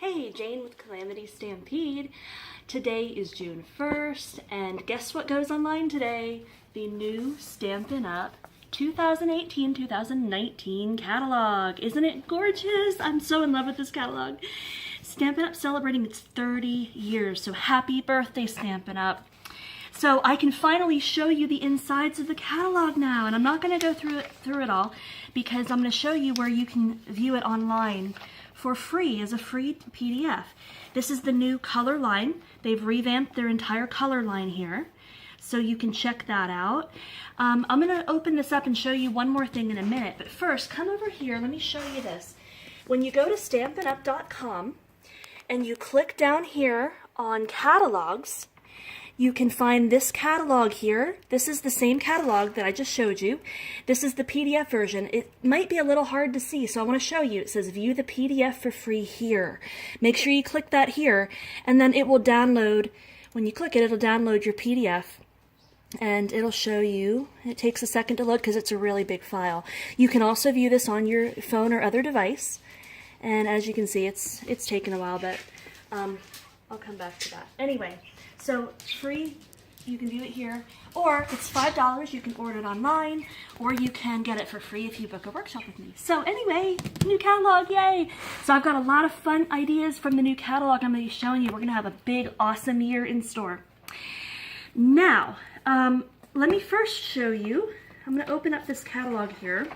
Hey, Jane with Calamity Stampede. Today is June 1st, and guess what goes online today? The new Stampin' Up! 2018-2019 catalog. Isn't it gorgeous? I'm so in love with this catalog. Stampin' Up! Celebrating its 30 years, so happy birthday, Stampin' Up! So I can finally show you the insides of the catalog now, and I'm not going to go through it all because I'm going to show you where you can view it online for free as a free PDF. This is the new color line. They've revamped their entire color line here, so you can check that out. I'm going to open this up and show you one more thing in a minute, but first, come over here. Let me show you this. When you go to stampinup.com and you click down here on catalogs, you can find this catalog here. This is the same catalog that I just showed you. This is the PDF version. It might be a little hard to see, so I want to show you. It says view the PDF for free here. Make sure you click that here, and then it will download. When you click it, it'll download your PDF, and it'll show you. It takes a second to load because it's a really big file. You can also view this on your phone or other device, and as you can see, it's taken a while, but I'll come back to that. Anyway. So free, you can view it here, or it's $5, you can order it online, or you can get it for free if you book a workshop with me. So anyway, new catalog, yay! So I've got a lot of fun ideas from the new catalog I'm going to be showing you. We're going to have a big, awesome year in store. Now, let me first show you, I'm going to open up this catalog here,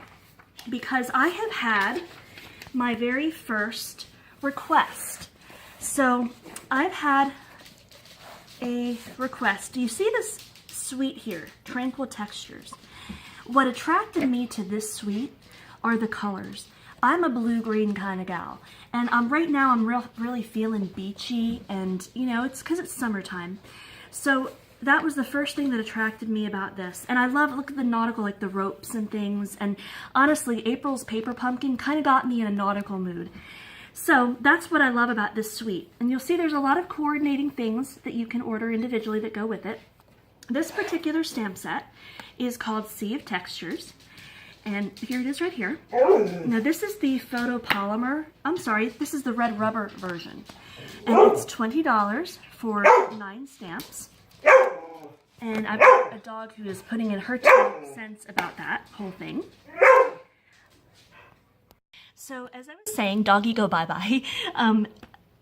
because I have had my very first request. So I've had a request. Do you see this suite here? Tranquil Textures. What attracted me to this suite are the colors. I'm a blue-green kind of gal, and right now I'm really feeling beachy, and you know, it's because it's summertime. So that was the first thing that attracted me about this. And I love, look at the nautical, like the ropes and things, and honestly, April's Paper Pumpkin kind of got me in a nautical mood. So that's what I love about this suite. And you'll see there's a lot of coordinating things that you can order individually that go with it. This particular stamp set is called Sea of Textures. And here it is right here. Now this is the this is the red rubber version. And it's $20 for 9 stamps. And I've got a dog who is putting in her 2 cents about that whole thing. So as I was saying, doggy go bye-bye,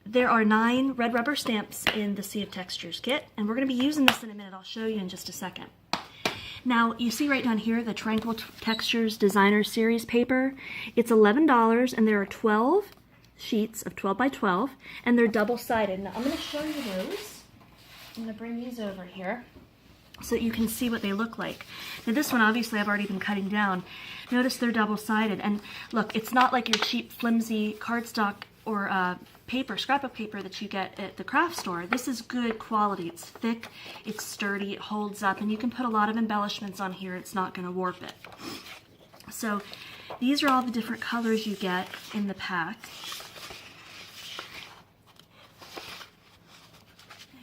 there are 9 red rubber stamps in the Sea of Textures kit, and we're going to be using this in a minute. I'll show you in just a second. Now, you see right down here the Tranquil Textures Designer Series paper. It's $11, and there are 12 sheets of 12 by 12, and they're double-sided. Now, I'm going to show you those. I'm going to bring these over here so that you can see what they look like. Now this one, obviously, I've already been cutting down. Notice they're double-sided, and look, it's not like your cheap, flimsy cardstock or scrapbook paper that you get at the craft store. This is good quality. It's thick, it's sturdy, it holds up, and you can put a lot of embellishments on here. It's not going to warp it. So these are all the different colors you get in the pack.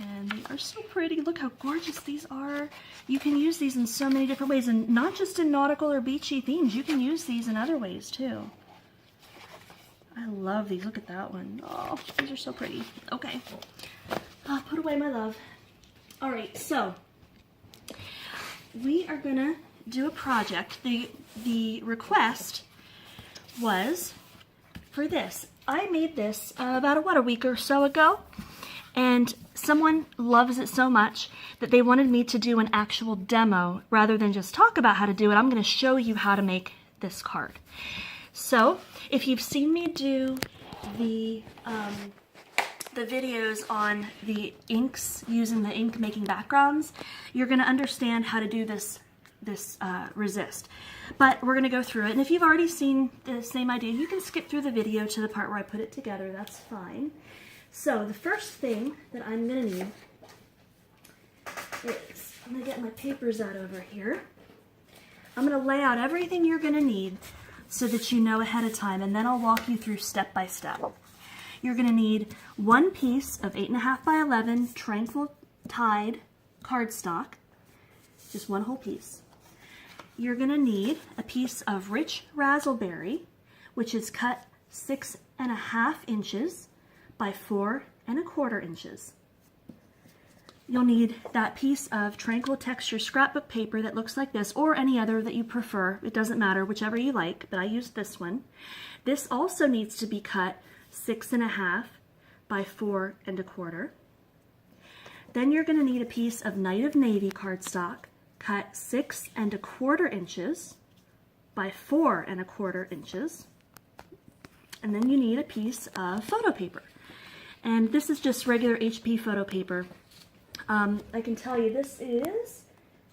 And they are so pretty. Look how gorgeous these are. You can use these in so many different ways, and not just in nautical or beachy themes. You can use these in other ways too. I love these. Look at that one. Oh, these are so pretty. Okay. I'll put away my love. All right, so we are gonna do a project. The request was for this. I made this about a week or so ago. And someone loves it so much that they wanted me to do an actual demo rather than just talk about how to do it. I'm going to show you how to make this card. So if you've seen me do the videos on the inks, using the ink making backgrounds, you're going to understand how to do this resist. But we're going to go through it. And if you've already seen the same idea, you can skip through the video to the part where I put it together. That's fine. So the first thing that I'm going to need is, I'm going to get my papers out over here. I'm going to lay out everything you're going to need so that you know ahead of time, and then I'll walk you through step by step. You're going to need 1 piece of 8.5 by 11 Tranquil Tide cardstock, just 1 whole piece. You're going to need a piece of rich razzleberry, which is cut 6.5 inches by 4¼ inches. You'll need that piece of tranquil texture scrapbook paper that looks like this, or any other that you prefer. It doesn't matter, whichever you like, but I used this one. This also needs to be cut 6½ by 4¼ Then you're going to need a piece of Night of Navy cardstock, cut 6¼ inches by 4¼ inches. And then you need a piece of photo paper. And this is just regular HP photo paper. I can tell you this is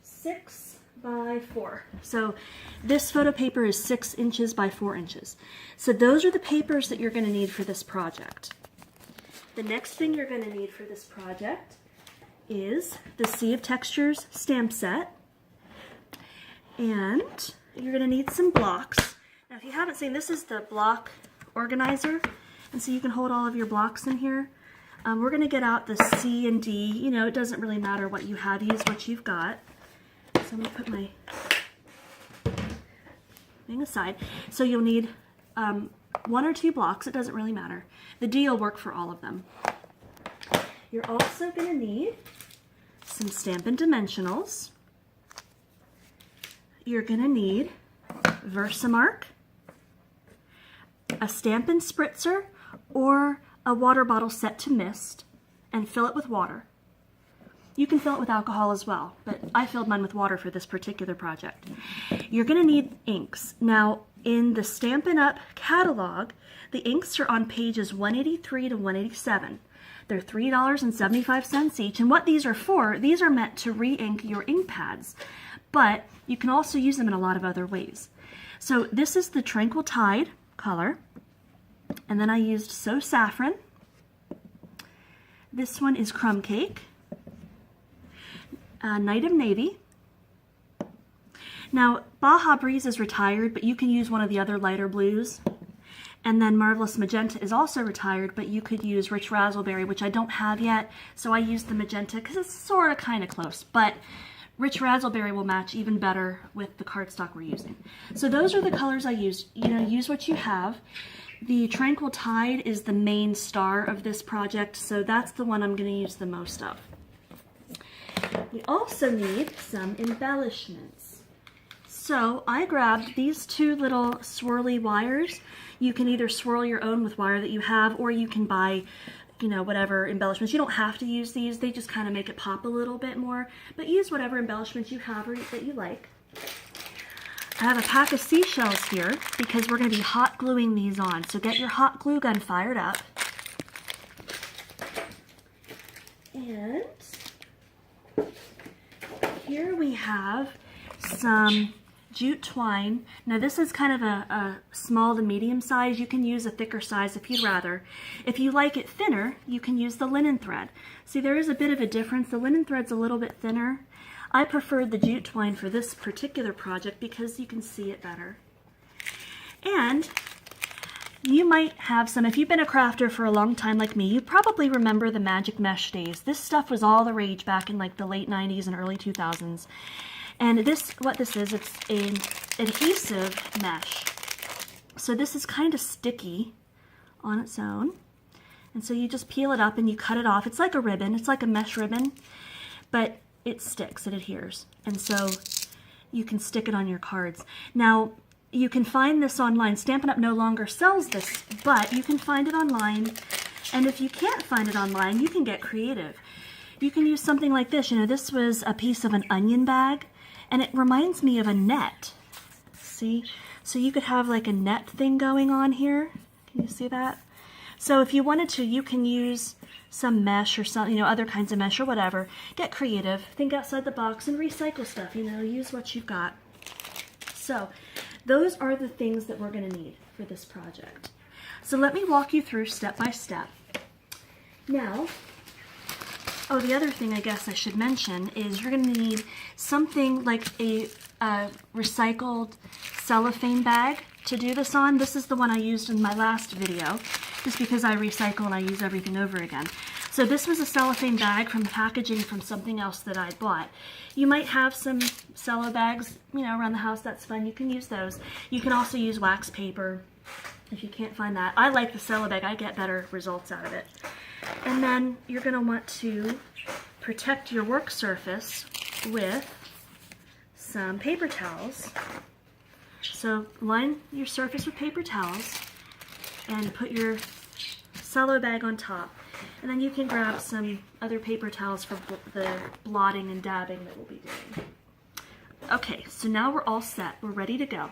6 by 4. So this photo paper is 6 inches by 4 inches. So those are the papers that you're going to need for this project. The next thing you're going to need for this project is the Sea of Textures stamp set. And you're going to need some blocks. Now if you haven't seen, this is the block organizer. And so you can hold all of your blocks in here. We're going to get out the C and D. You know, it doesn't really matter what you have. Use what you've got. So I'm going to put my thing aside. So you'll need 1 or 2 blocks. It doesn't really matter. The D will work for all of them. You're also going to need some Stampin' Dimensionals. You're going to need Versamark, a Stampin' Spritzer, or a water bottle set to mist, and fill it with water. You can fill it with alcohol as well, but I filled mine with water for this particular project. You're going to need inks. Now, in the Stampin' Up! Catalog, the inks are on pages 183 to 187. They're $3.75 each, and what these are for, these are meant to re-ink your ink pads, but you can also use them in a lot of other ways. So this is the Tranquil Tide color, and then I used So Saffron. This one is Crumb Cake, Night of Navy. Now, Baja Breeze is retired, but you can use one of the other lighter blues. And then Marvelous Magenta is also retired, but you could use Rich Razzleberry, which I don't have yet, so I used the magenta because it's sort of kind of close, but Rich Razzleberry will match even better with the cardstock we're using. So those are the colors I used. You know, use what you have. The Tranquil Tide is the main star of this project, so that's the one I'm going to use the most of. We also need some embellishments. So I grabbed these 2 little swirly wires. You can either swirl your own with wire that you have, or you can buy, you know, whatever embellishments. You don't have to use these. They just kind of make it pop a little bit more. But use whatever embellishments you have or that you like. I have a pack of seashells here because we're going to be hot gluing these on. So get your hot glue gun fired up. And here we have some jute twine. Now this is kind of a small to medium size. You can use a thicker size if you'd rather. If you like it thinner, you can use the linen thread. See, there is a bit of a difference. The linen thread's a little bit thinner. I preferred the jute twine for this particular project because you can see it better. And you might have some, if you've been a crafter for a long time like me, you probably remember the magic mesh days. This stuff was all the rage back in like the late 90s and early 2000s. And this, what this is, it's an adhesive mesh. So this is kind of sticky on its own. And so you just peel it up and you cut it off. It's like a ribbon, it's like a mesh ribbon, but it sticks, it adheres. And so you can stick it on your cards. Now, you can find this online. Stampin' Up! No longer sells this, but you can find it online. And if you can't find it online, you can get creative. You can use something like this. You know, this was a piece of an onion bag, and it reminds me of a net. See? So you could have like a net thing going on here. Can you see that? So if you wanted to, you can use some mesh or some, you know, other kinds of mesh or whatever. Get creative. Think outside the box and recycle stuff. You know, use what you've got. So those are the things that we're going to need for this project. So let me walk you through step by step. Now, oh, the other thing I guess I should mention is you're going to need something like a recycled cellophane bag to do this on. This is the one I used in my last video, just because I recycle and I use everything over again. So this was a cellophane bag from the packaging from something else that I bought. You might have some cello bags, you know, around the house. That's fun. You can use those. You can also use wax paper. if you can't find that. I like the cello bag. I get better results out of it. And then you're going to want to protect your work surface with some paper towels. So line your surface with paper towels and put your cello bag on top. And then you can grab some other paper towels for the blotting and dabbing that we'll be doing. Okay, so now we're all set. We're ready to go.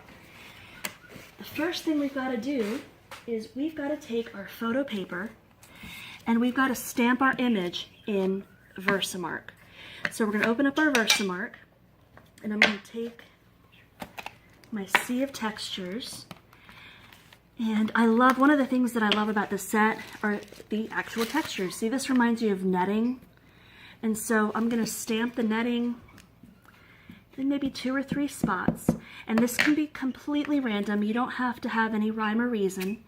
The first thing we've got to do is we've got to take our photo paper and we've got to stamp our image in Versamark. So we're going to open up our Versamark and I'm going to take my sea of textures. And I love, one of the things that I love about the set are the actual textures. See, this reminds you of netting. And so I'm going to stamp the netting in maybe 2 or 3 spots. And this can be completely random. You don't have to have any rhyme or reason.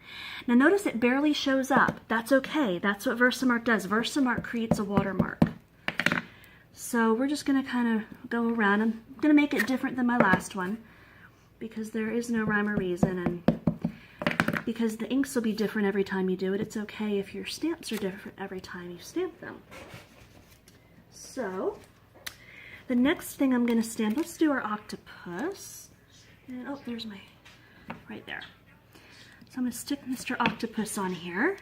Now notice it barely shows up. That's okay. That's what Versamark does. Versamark creates a watermark. So we're just going to kind of go around. I'm going to make it different than my last one because there is no rhyme or reason, and because the inks will be different every time you do it. It's okay if your stamps are different every time you stamp them. So the next thing I'm going to stamp, let's do our octopus. And oh, there's my, right there. So I'm going to stick Mr. Octopus on here.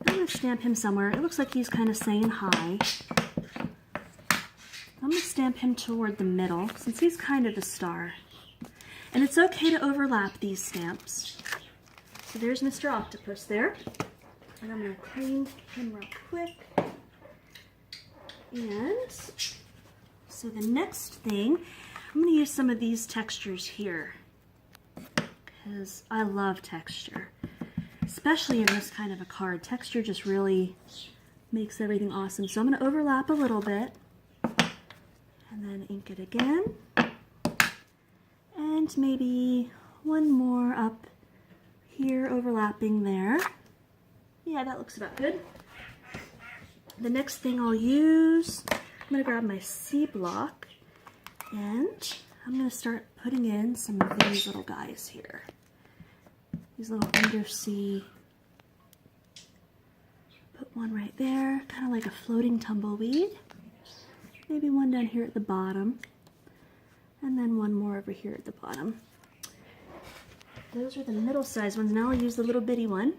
I'm going to stamp him somewhere. It looks like he's kind of saying hi. I'm going to stamp him toward the middle since he's kind of the star. And it's okay to overlap these stamps. So there's Mr. Octopus there. And I'm going to clean him real quick. And so the next thing, I'm going to use some of these textures here because I love texture, especially in this kind of a card. Texture just really makes everything awesome. So I'm going to overlap a little bit and then ink it again. And maybe one more up here, overlapping there. Yeah, that looks about good. The next thing I'll use, I'm going to grab my C block and I'm going to start putting in some of these little guys here. These little undersea. Put one right there, kind of like a floating tumbleweed. Maybe one down here at the bottom. And then one more over here at the bottom. Those are the middle-sized ones. Now I'll use the little bitty one.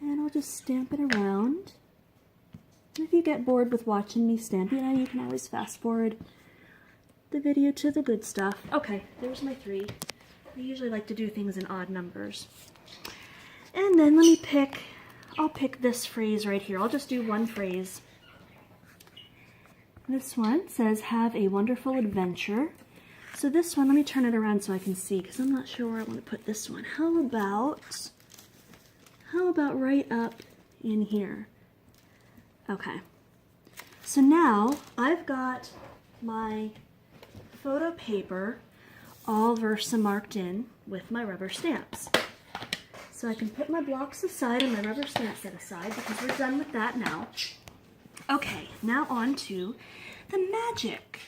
And I'll just stamp it around. And if you get bored with watching me stamp, you know, you can always fast forward the video to the good stuff. Okay, there's my 3. I usually like to do things in odd numbers. And then let me pick, I'll pick this phrase right here. I'll just do one phrase. This one says, have a wonderful adventure. So this one, let me turn it around so I can see because I'm not sure where I want to put this one. How about right up in here? Okay. So now I've got my photo paper all Versamarked in with my rubber stamps. So I can put my blocks aside and my rubber stamp set aside because we're done with that now. Okay, now on to the magic.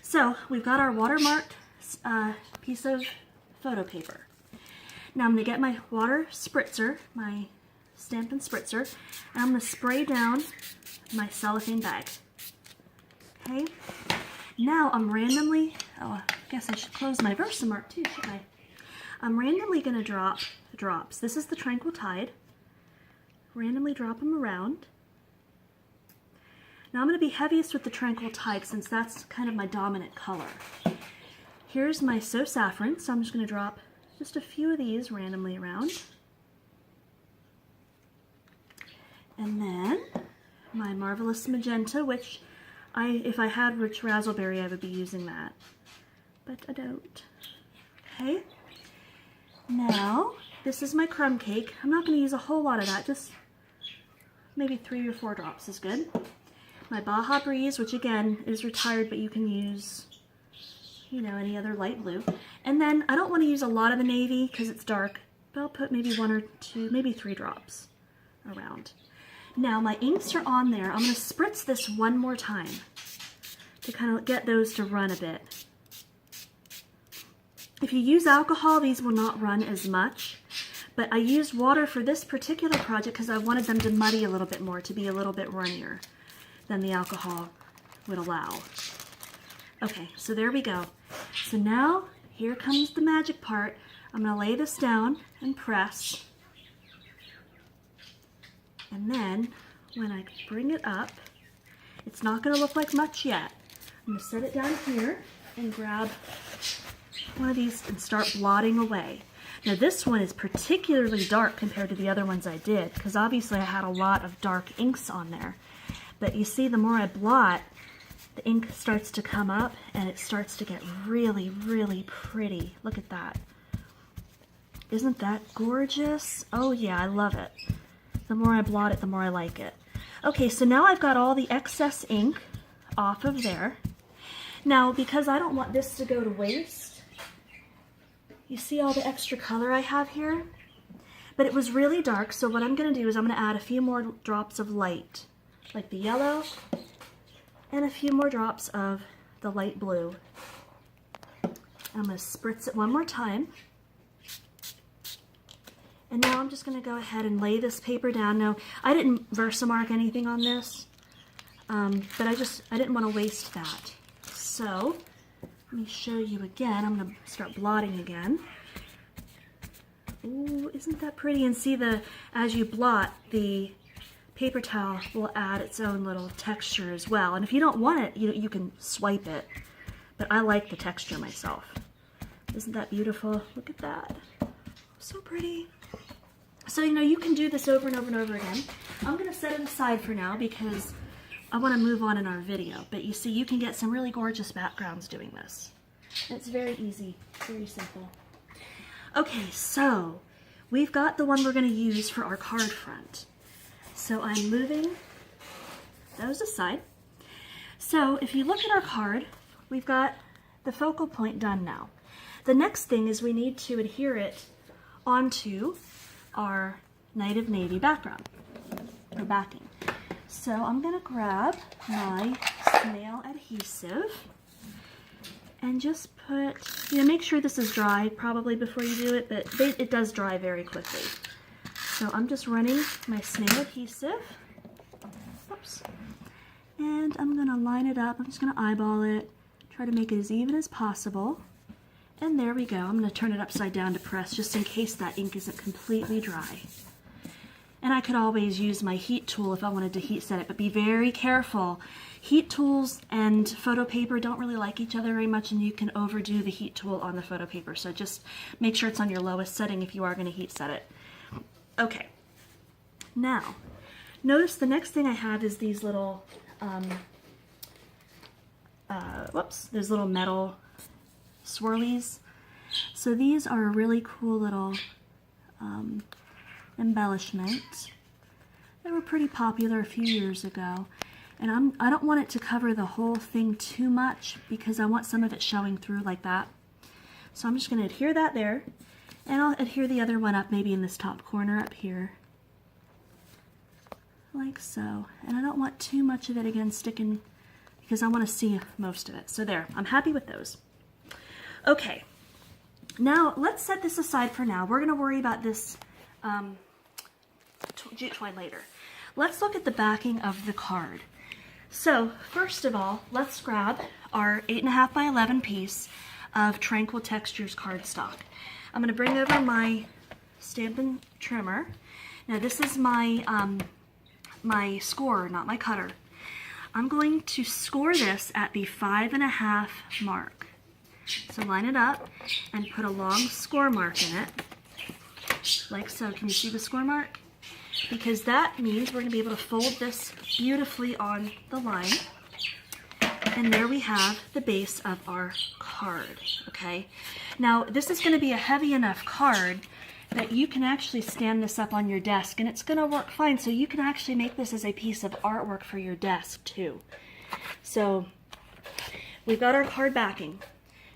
So we've got our watermarked piece of photo paper. Now I'm going to get my water spritzer, my Stampin' Spritzer, and I'm going to spray down my cellophane bag. Okay, now I'm randomly, oh, I guess I should close my Versamark too, shouldn't I? I'm randomly going to drop drops. This is the Tranquil Tide. Randomly drop them around. Now I'm going to be heaviest with the Tranquil Tide since that's kind of my dominant color. Here's my So Saffron, so I'm just going to drop just a few of these randomly around. And then my Marvelous Magenta, which if I had Rich Razzleberry, I would be using that. But I don't. Okay. Now, this is my crumb cake. I'm not going to use a whole lot of that, just maybe 3 or 4 drops is good. My Baja Breeze, which again is retired, but you can use, you know, any other light blue. And then I don't want to use a lot of the navy because it's dark, but I'll put maybe 1 or 2, maybe 3 drops around. Now my inks are on there. I'm going to spritz this one more time to kind of get those to run a bit. If you use alcohol, these will not run as much. But I used water for this particular project because I wanted them to muddy a little bit more, to be a little bit runnier than the alcohol would allow. Okay, so there we go. So now, here comes the magic part. I'm going to lay this down and press. And then, when I bring it up, it's not going to look like much yet. I'm going to set it down here and grab one of these and start blotting away. Now this one is particularly dark compared to the other ones I did, because obviously I had a lot of dark inks on there. But you see, the more I blot, the ink starts to come up and it starts to get really, really pretty. Look at that. Isn't that gorgeous? Oh yeah, I love it. The more I blot it, the more I like it. Okay, so now I've got all the excess ink off of there. Now, because I don't want this to go to waste, you see all the extra color I have here? But it was really dark, so what I'm going to do is I'm going to add a few more drops of light, like the yellow, and a few more drops of the light blue. I'm going to spritz it one more time. And now I'm just going to go ahead and lay this paper down. Now, I didn't Versamark anything on this, but I didn't want to waste that. So, let me show you again. I'm going to start blotting again. Ooh, isn't that pretty? And see, as you blot, the paper towel will add its own little texture as well. And if you don't want it, you can swipe it. But I like the texture myself. Isn't that beautiful? Look at that. So pretty. So, you can do this over and over and over again. I'm going to set it aside for now because I want to move on in our video. But you see, you can get some really gorgeous backgrounds doing this. It's very easy, very simple. Okay, so we've got the one we're going to use for our card front. So I'm moving those aside. So if you look at our card, we've got the focal point done now. The next thing is we need to adhere it onto our Night of Navy background, or backing. So I'm going to grab my snail adhesive and just put, make sure this is dry probably before you do it, but it does dry very quickly. So I'm just running my snail adhesive, whoops, and I'm going to line it up. I'm just going to eyeball it, try to make it as even as possible. And there we go. I'm going to turn it upside down to press just in case that ink isn't completely dry. And I could always use my heat tool if I wanted to heat set it, but be very careful. Heat tools and photo paper don't really like each other very much, and you can overdo the heat tool on the photo paper. So just make sure it's on your lowest setting if you are going to heat set it. Okay. Now, notice the next thing I have is these little, those little metal swirlies. So these are a really cool little embellishment. They were pretty popular a few years ago, and I don't want it to cover the whole thing too much because I want some of it showing through like that. So I'm just going to adhere that there, and I'll adhere the other one up maybe in this top corner up here, like so. And I don't want too much of it again sticking because I want to see most of it. So there, I'm happy with those. Okay, now let's set this aside for now. We're going to worry about this jute twine later. Let's look at the backing of the card. So first of all, let's grab our 8.5 by 11 piece of Tranquil Textures cardstock. I'm going to bring over my Stampin' Trimmer. Now this is my my scorer, not my cutter. I'm going to score this at the 5.5 mark. So line it up and put a long score mark in it, like so. Can you see the score mark? Because that means we're going to be able to fold this beautifully on the line. And there we have the base of our card, okay? Now, this is going to be a heavy enough card that you can actually stand this up on your desk and it's going to work fine. So you can actually make this as a piece of artwork for your desk too. So we've got our card backing.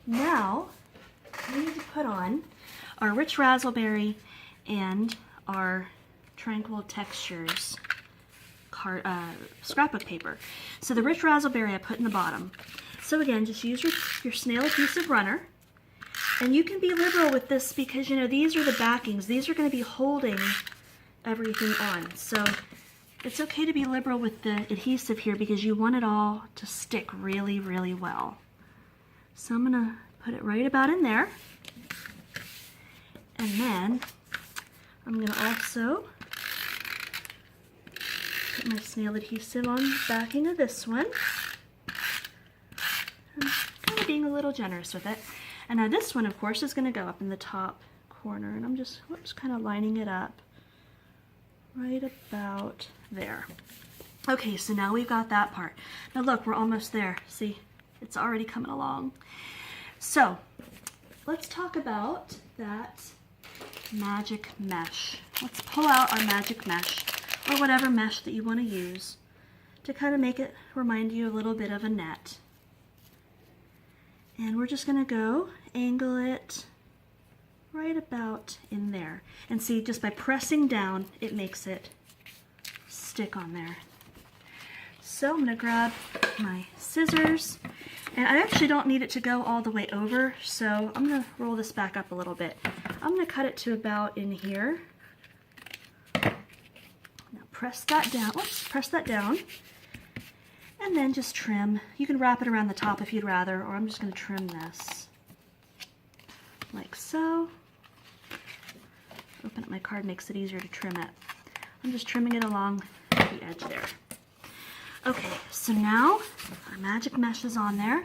Now, we need to put on our Rich Razzleberry and our Tranquil Textures scrapbook paper. So the Rich Razzleberry I put in the bottom. So again, just use your snail adhesive runner And you can be liberal with this because, you know, these are the backings. These are going to be holding everything on. So it's okay to be liberal with the adhesive here because you want it all to stick really, really well. So I'm going to put it right about in there. And then I'm going to also put my snail adhesive on the backing of this one. I'm kind of being a little generous with it. And now this one, of course, is going to go up in the top corner. And I'm just, whoops, kind of lining it up right about there. Okay, so now we've got that part. Now look, we're almost there. See, it's already coming along. So let's talk about that magic mesh. Let's pull out our magic mesh, or whatever mesh that you want to use, to kind of make it remind you a little bit of a net. And we're just going to go angle it right about in there. And see, just by pressing down, it makes it stick on there. So I'm going to grab my scissors, and I actually don't need it to go all the way over, so I'm going to roll this back up a little bit. I'm going to cut it to about in here. Now press that down. Oops, press that down. And then just trim. You can wrap it around the top if you'd rather, or I'm just going to trim this like so. Open up my card, makes it easier to trim it. I'm just trimming it along the edge there. Okay, so now our magic mesh is on there,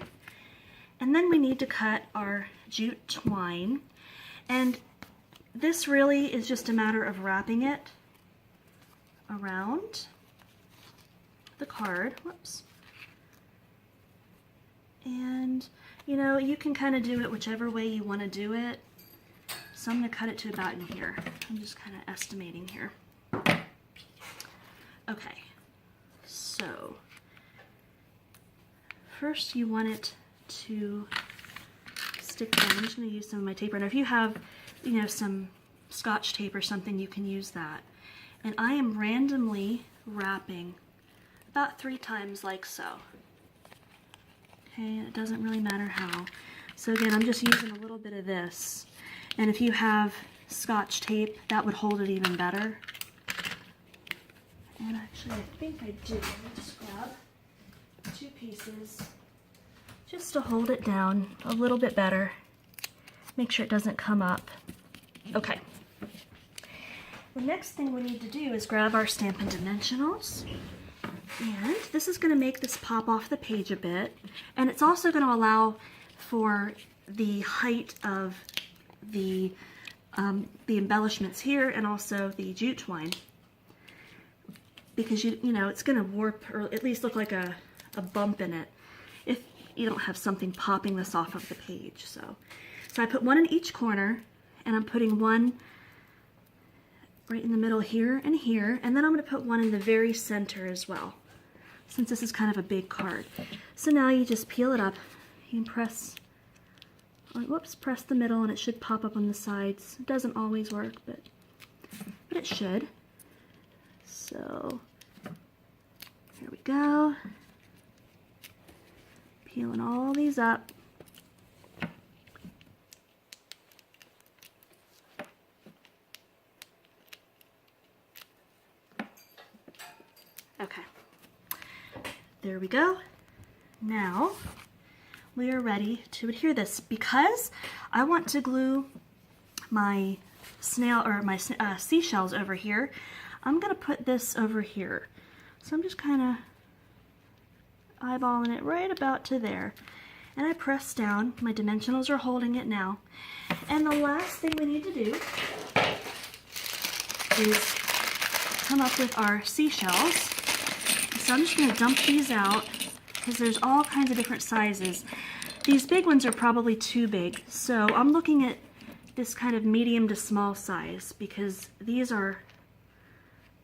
and then we need to cut our jute twine, and this really is just a matter of wrapping it around the card. Whoops. And you know, you can kind of do it whichever way you want to do it. So I'm going to cut it to about in here. I'm just kind of estimating here. Okay, so first you want it to stick down. I'm just going to use some of my tape. And if you have, you know, some Scotch tape or something, you can use that. And I am randomly wrapping about 3 times like so. Okay, it doesn't really matter how. So again, I'm just using a little bit of this. And if you have Scotch tape, that would hold it even better. And actually, I think I do. Let me just grab 2 pieces just to hold it down a little bit better. Make sure it doesn't come up. Okay. The next thing we need to do is grab our Stampin' Dimensionals. And this is going to make this pop off the page a bit. And it's also going to allow for the height of the embellishments here and also the jute twine. Because you know, it's going to warp or at least look like a bump in it if you don't have something popping this off of the page. So I put 1 in each corner, and I'm putting 1 right in the middle here, and then I'm going to put 1 in the very center as well, since this is kind of a big card. So now you just peel it up. You can press, whoops, press the middle, and it should pop up on the sides. It doesn't always work, but it should. So here we go. Peeling all these up. Okay, there we go. Now we are ready to adhere this. Because I want to glue my snail or my seashells over here, I'm going to put this over here. So I'm just kind of eyeballing it right about to there. And I press down. My dimensionals are holding it now. And the last thing we need to do is come up with our seashells. So I'm just going to dump these out because there's all kinds of different sizes. These big ones are probably too big. So I'm looking at this kind of medium to small size because these are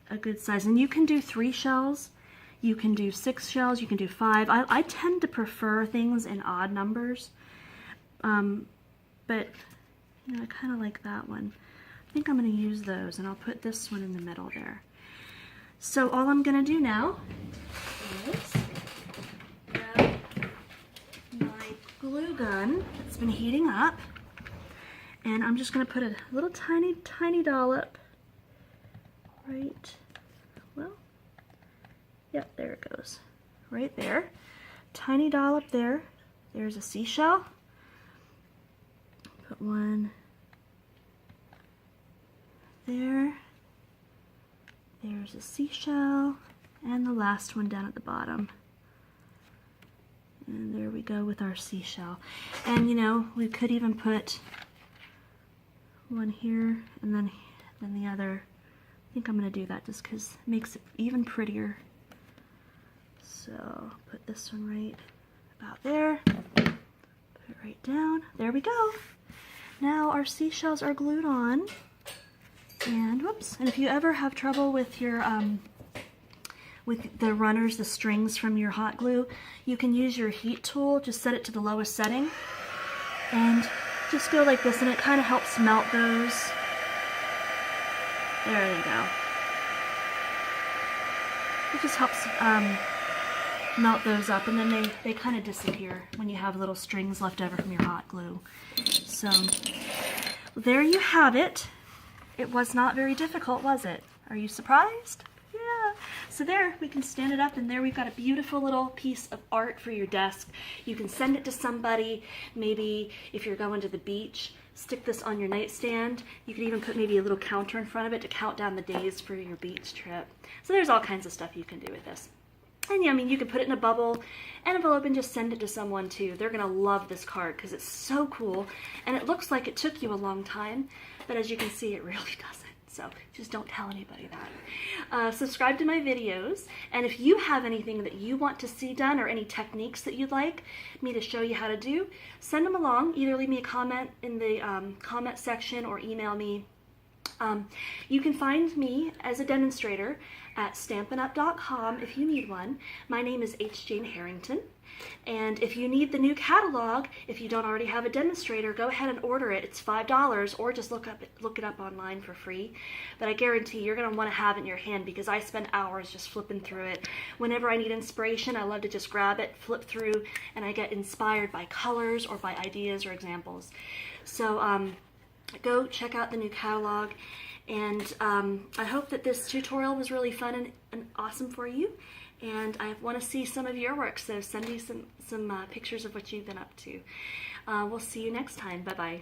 a good size. And you can do 3 shells, you can do 6 shells, you can do 5. I tend to prefer things in odd numbers, but you know, I kind of like that one. I think I'm going to use those, and I'll put this one in the middle there. So all I'm going to do now is grab my glue gun that's been heating up, And I'm just going to put a little tiny, tiny dollop right, well, yep, there it goes. Right there. Tiny dollop there. There's a seashell. Put one there. There's a seashell. And the last one down at the bottom. And there we go with our seashell. And you know, we could even put one here and then the other. I think I'm going to do that just because it makes it even prettier. So put this one right about there. Put it right down. There we go. Now our seashells are glued on. And whoops. And if you ever have trouble with your with the runners, the strings from your hot glue, you can use your heat tool. Just set it to the lowest setting and just go like this, and it kind of helps melt those. There they go. It just helps melt those up, and then they kind of disappear when you have little strings left over from your hot glue. So there you have it. It was not very difficult, was it? Are you surprised? Yeah. So there, we can stand it up, and there we've got a beautiful little piece of art for your desk. You can send it to somebody. Maybe if you're going to the beach, stick this on your nightstand. You could even put maybe a little counter in front of it to count down the days for your beach trip. So there's all kinds of stuff you can do with this. And yeah, I mean, you can put it in a bubble, envelope, and just send it to someone too. They're gonna love this card because it's so cool, and it looks like it took you a long time, but as you can see, it really doesn't. So just don't tell anybody that. Subscribe to my videos, and if you have anything that you want to see done or any techniques that you'd like me to show you how to do, send them along. Either leave me a comment in the comment section or email me. You can find me as a demonstrator at Stampin'Up.com if you need one. My name is H. Jane Harrington. And if you need the new catalog, if you don't already have a demonstrator, go ahead and order it. It's $5, or just look it up online for free. But I guarantee you're going to want to have it in your hand because I spend hours just flipping through it. Whenever I need inspiration, I love to just grab it, flip through, and I get inspired by colors or by ideas or examples. So go check out the new catalog. And I hope that this tutorial was really fun and awesome for you. And I want to see some of your work, so send me some pictures of what you've been up to. We'll see you next time. Bye-bye.